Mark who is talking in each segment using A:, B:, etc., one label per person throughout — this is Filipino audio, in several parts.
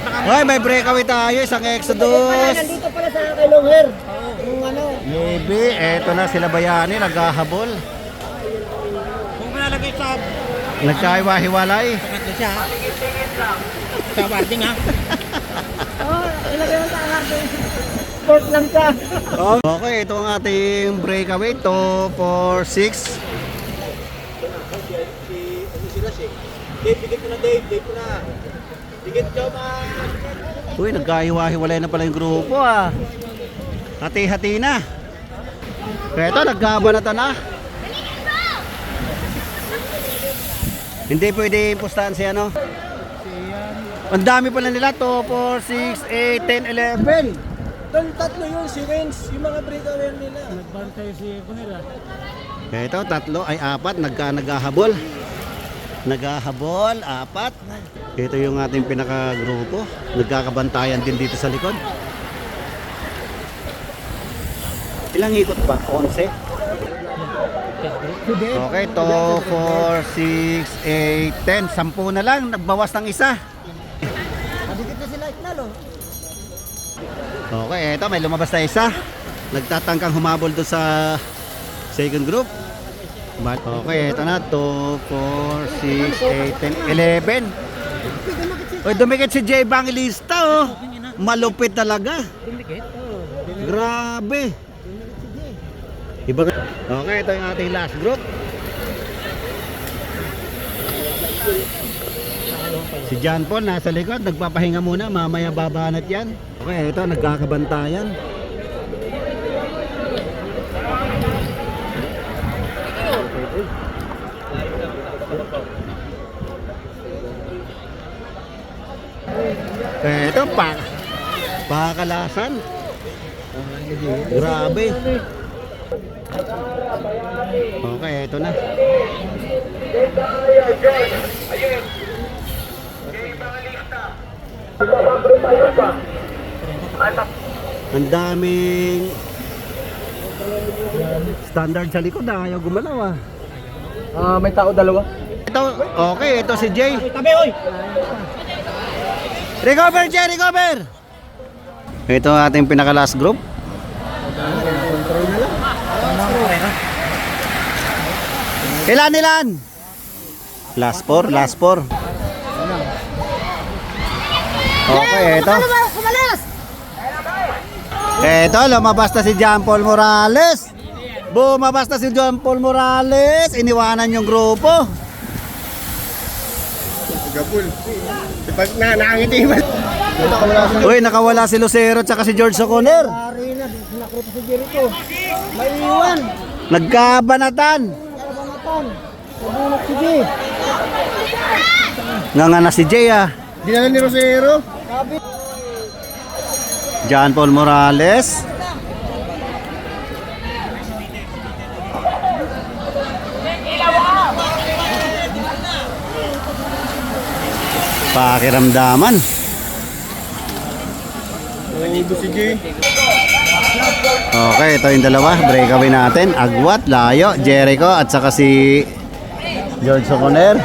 A: Hoy, may breakaway tayo, isang Exodus.
B: Nandito pala sa kay Longher. Yung ano.
A: Maybe, eto na sila Bayani, naghahabol.
C: Kung nalagay sa
A: Nagkaiwa-hiwalay.
C: pangatlo siya. Sa warding ha.
B: Oh, ilagay mo sa akin. Sport lang siya.
A: Okay, ito ang ating breakaway. 2, 4, 6. Uy, nagkahiwa-hiwalay na pala yung grupo ah. Hati-hati na. Kaya ito, nagkabanata na. Hindi pwede pustahan si ano. Ang dami pala nila. 2, 4, 6, 8, 10, 11.
B: Doon tatlo yun, si Renz, yung mga breakaway nila.
C: Nagbantay si Kunira.
A: Kaya ito, 3 ay 4. Naghahabol. Naghahabol, 4. Ito yung ating pinakagrupo. Nagkakabantayan din dito sa likod. Ilang ikot ba? 11? Okay, 2, 4, 6, 8, 10. 10 na lang. Nagbawas ng isa.
B: Madikit na sila itlalo.
A: Okay, ito may lumabas na isa. Nagtatangkang humabol doon sa second group. Okay, ito na. 2, 4, 6, 8, 10, 11. Oy, dumikit si Jay Bangilista oh. Malupit talaga. Grabe. Iba. Okay, ito yung ating last group. Si John Paul nasa likod, nagpapahinga muna, mamaya babanat yan. Okay, ito nagkakabantayan. Ito pakalasan. Grabe. Okay, ito na. Ang daming standard sa likod na ayaw gumalaw ah.
B: May tao dalawa.
A: Ito, okay, ito si Jay.
C: Tabi oy.
A: Recover, Jay, recover! Ito ang ating pinaka last group. Ilan? Last 4, last 4. Okay, ito. Ito, lumabas na si John Paul Morales. Bumabas na si John Paul Morales. Iniwanan yung grupo.
B: Gabul. Pag nakangiti man.
A: Uy, nakawala si Lucero at si George Soconer.
B: Arena, nakrupo si Jericho. May iwan.
A: Nagkabanatan.
B: Kabanatan. Nabunot si Jay.
A: Nga na si Jay ah.
B: Dinala ni Rosero. Sabi.
A: John Paul Morales. Pakiramdaman. Okay, ito yung dalawa. Breakaway natin. Agwat, Layo, Jericho at saka si George Soconer.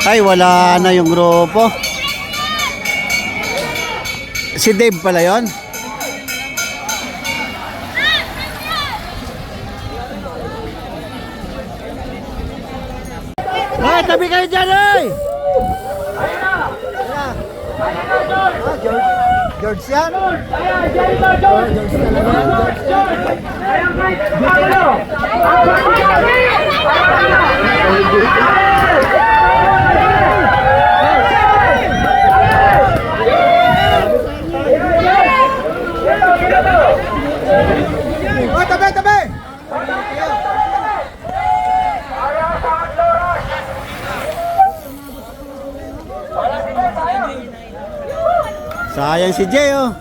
A: Ay, wala na yung grupo. Si Dave pala yun. Ay, tabi kayo dyan, ay!
B: George yan. Oh, tabi!
A: Sayang si Jay oh.